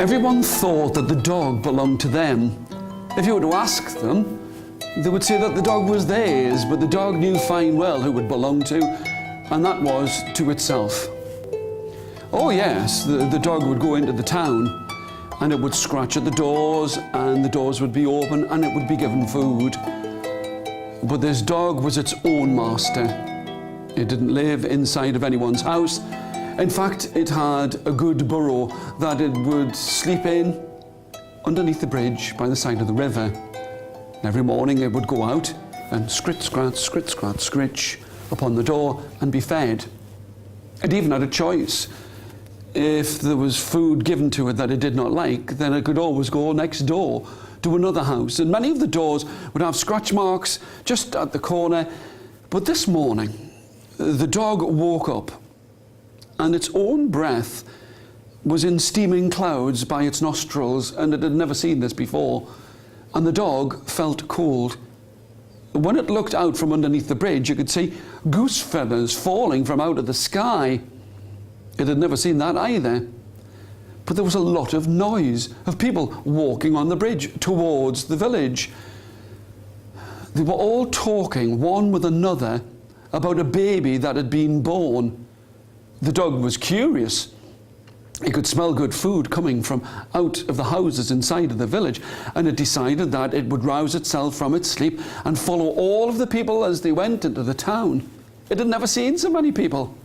Everyone thought that the dog belonged to them. If you were to ask them, they would say that the dog was theirs, but the dog knew fine well who it belonged to, and that was to itself. Oh yes, the dog would go into the town, and it would scratch at the doors, and the doors would be open, and it would be given food. But this dog was its own master. It didn't live inside of anyone's house. In fact, it had a good burrow that it would sleep in underneath the bridge by the side of the river. Every morning it would go out and scritch, scritch upon the door and be fed. It even had a choice. If there was food given to it that it did not like, then it could always go next door to another house. And many of the doors would have scratch marks just at the corner. But this morning, the dog woke up and its own breath was in steaming clouds by its nostrils, and it had never seen this before. And the dog felt cold. When it looked out from underneath the bridge, you could see goose feathers falling from out of the sky. It had never seen that either. But there was a lot of noise of people walking on the bridge towards the village. They were all talking, one with another, about a baby that had been born. The dog was curious. It could smell good food coming from out of the houses inside of the village, and it decided that it would rouse itself from its sleep and follow all of the people as they went into the town. It had never seen so many people.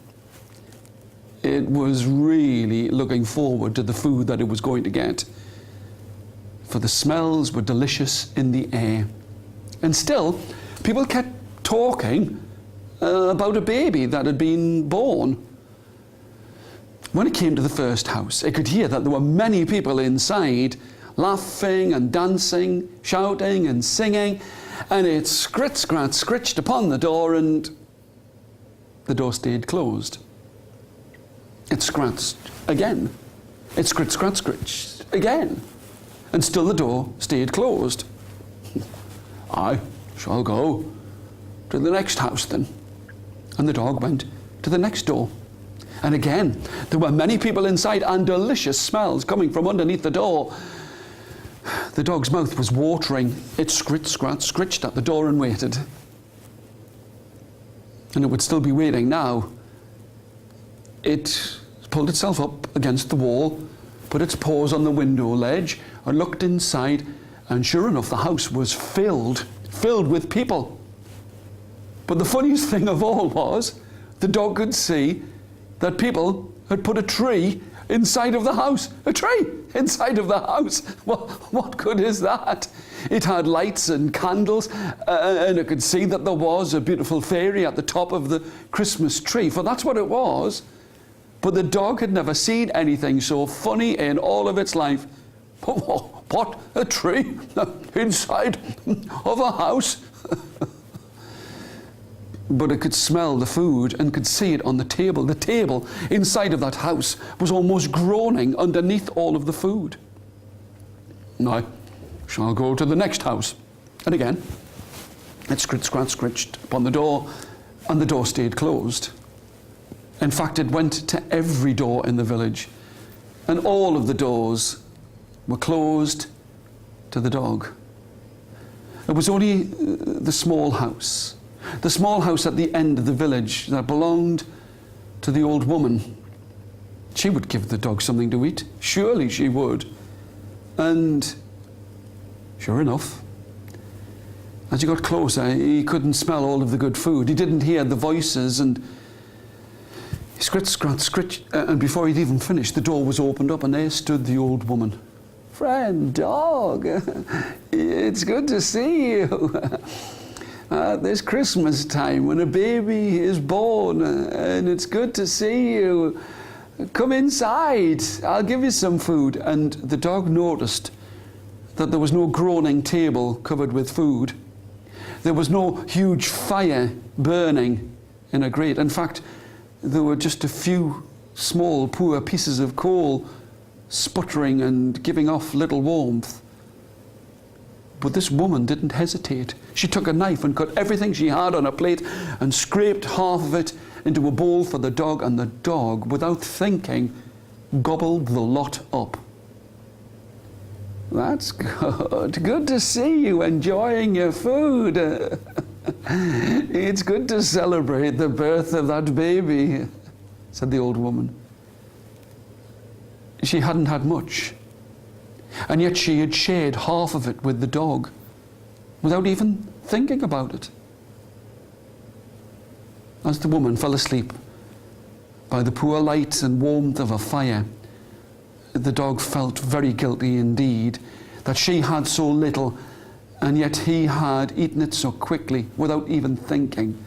It was really looking forward to the food that it was going to get, for the smells were delicious in the air. And still, people kept talking about a baby that had been born. When it came to the first house, it could hear that there were many people inside, laughing and dancing, shouting and singing, and it scritched upon the door, and the door stayed closed. It scratched again. It scritched again, and still the door stayed closed. I shall go to the next house then. And the dog went to the next door. And again, there were many people inside and delicious smells coming from underneath the door. The dog's mouth was watering. It scritched at the door and waited. And it would still be waiting now. It pulled itself up against the wall, put its paws on the window ledge, and looked inside, and sure enough, the house was filled with people. But the funniest thing of all was, the dog could see that people had put a tree inside of the house. A tree inside of the house. Well, what good is that? It had lights and candles, and it could see that there was a beautiful fairy at the top of the Christmas tree, for that's what it was. But the dog had never seen anything so funny in all of its life. What? A tree inside of a house? But it could smell the food and could see it on the table. The table inside of that house was almost groaning underneath all of the food. I shall go to the next house. And again, it scritched upon the door, and the door stayed closed. In fact, it went to every door in the village, and all of the doors were closed to the dog. It was only the small house at the end of the village that belonged to the old woman. She would give the dog something to eat. Surely she would. And sure enough, as he got closer, he couldn't smell all of the good food. He didn't hear the voices, and he scritched, and before he'd even finished, the door was opened up, and there stood the old woman. "Friend dog, it's good to see you. This Christmas time when a baby is born, and it's good to see you. Come inside, I'll give you some food." And the dog noticed that there was no groaning table covered with food. There was no huge fire burning in a grate. In fact, there were just a few small, poor pieces of coal sputtering and giving off little warmth. But this woman didn't hesitate. She took a knife and cut everything she had on a plate and scraped half of it into a bowl for the dog, and the dog, without thinking, gobbled the lot up. That's good. Good to see you enjoying your food. It's good to celebrate the birth of that baby, said the old woman. She hadn't had much, and yet she had shared half of it with the dog without even thinking about it. As the woman fell asleep by the poor light and warmth of a fire, the dog felt very guilty indeed that she had so little, and yet he had eaten it so quickly without even thinking.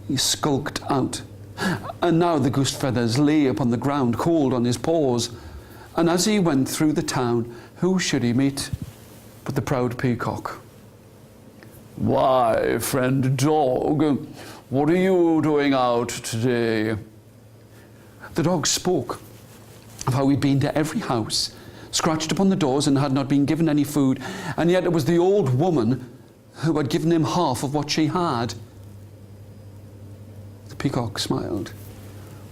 He skulked out, and now the goose feathers lay upon the ground cold on his paws, and as he went through the town, who should he meet but the proud peacock? "Why, friend dog, what are you doing out today?" The dog spoke of how he'd been to every house, scratched upon the doors, and had not been given any food, and yet it was the old woman who had given him half of what she had. The peacock smiled.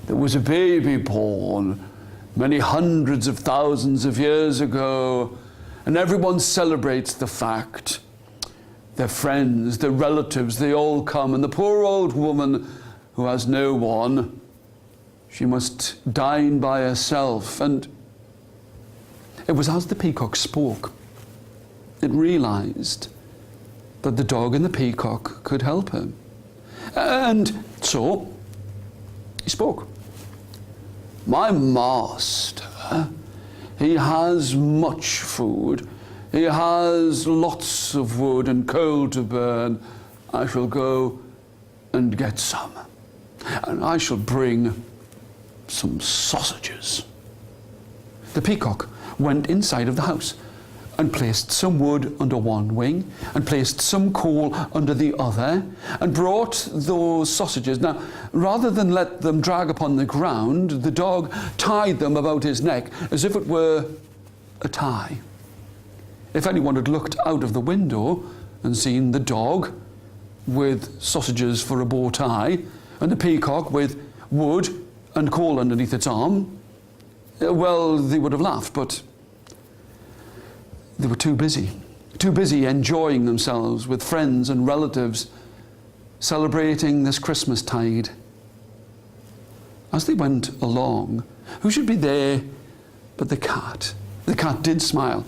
"There was a baby born many hundreds of thousands of years ago, and everyone celebrates the fact. Their friends, their relatives, they all come, and the poor old woman who has no one, she must dine by herself." And it was as the peacock spoke, it realized that the dog and the peacock could help him. And so he spoke. "My master, he has much food. He has lots of wood and coal to burn. I shall go and get some. And I shall bring some sausages." The peacock went inside of the house and placed some wood under one wing and placed some coal under the other and brought those sausages. Now, rather than let them drag upon the ground, the dog tied them about his neck as if it were a tie. If anyone had looked out of the window and seen the dog with sausages for a bow tie and the peacock with wood and coal underneath its arm, well, they would have laughed, but they were too busy enjoying themselves with friends and relatives, celebrating this Christmas tide. As they went along, who should be there but the cat? The cat did smile.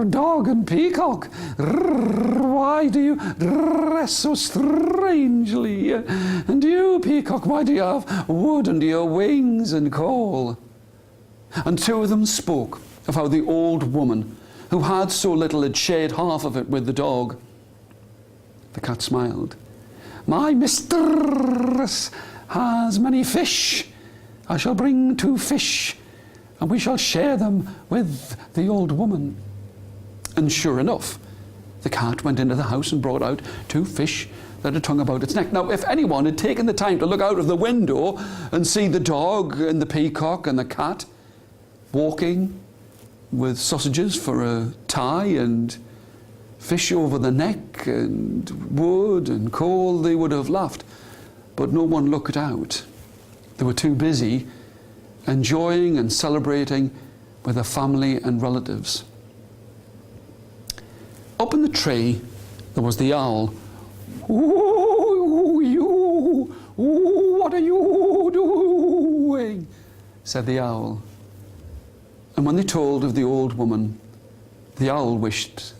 "Dog and peacock, why do you dress so strangely? And you, peacock, why do you have wood under your wings and coal?" And two of them spoke of how the old woman, who had so little, had shared half of it with the dog. The cat smiled. "My mistress has many fish. I shall bring 2 fish, and we shall share them with the old woman." And sure enough, the cat went into the house and brought out 2 fish that had hung about its neck. Now, if anyone had taken the time to look out of the window and see the dog and the peacock and the cat walking with sausages for a tie and fish over the neck and wood and coal, they would have laughed. But no one looked out. They were too busy enjoying and celebrating with their family and relatives. Up in the tree, there was the owl. "Ooh, you, what are you doing?" said the owl. And when they told of the old woman, the owl wished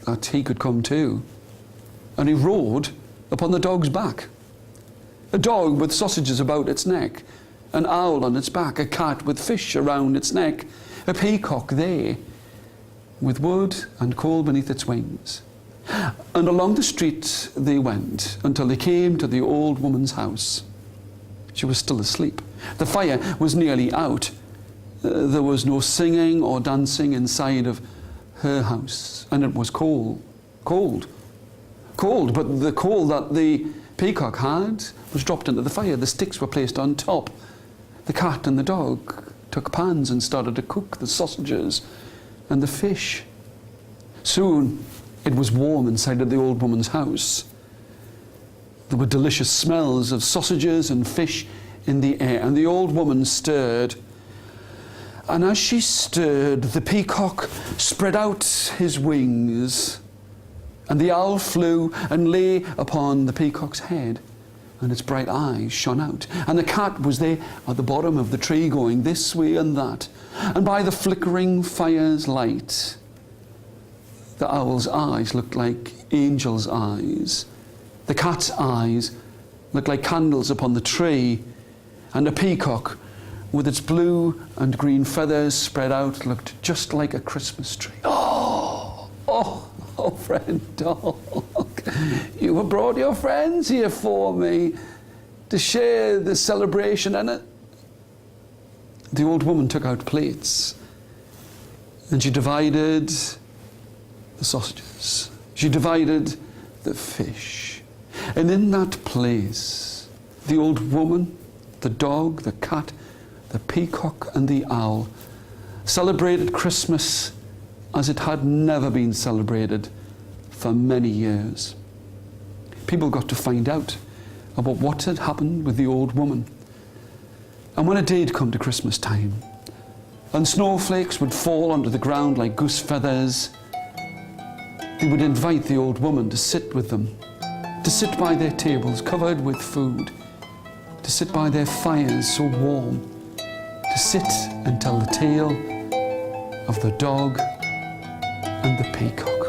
that he could come too. And he rode upon the dog's back. A dog with sausages about its neck, an owl on its back, a cat with fish around its neck, a peacock there with wood and coal beneath its wings. And along the street they went until they came to the old woman's house. She was still asleep. The fire was nearly out. There was no singing or dancing inside of her house, and it was cold, but the coal that the peacock had was dropped into the fire. The sticks were placed on top. The cat and the dog took pans and started to cook the sausages and the fish. Soon it was warm inside of the old woman's house. There were delicious smells of sausages and fish in the air, and the old woman stirred And as she stirred, the peacock spread out his wings, and the owl flew and lay upon the peacock's head, and its bright eyes shone out. And the cat was there at the bottom of the tree going this way and that, and by the flickering fire's light, the owl's eyes looked like angels' eyes. The cat's eyes looked like candles upon the tree, and the peacock, with its blue and green feathers spread out, looked just like a Christmas tree. Oh, friend dog, you have brought your friends here for me to share the celebration in it. The old woman took out plates, and she divided the sausages. She divided the fish. And in that place, the old woman, the dog, the cat, the peacock and the owl celebrated Christmas as it had never been celebrated for many years. People got to find out about what had happened with the old woman. And when it did come to Christmas time, and snowflakes would fall onto the ground like goose feathers, they would invite the old woman to sit with them, to sit by their tables covered with food, to sit by their fires so warm, to sit and tell the tale of the dog and the peacock.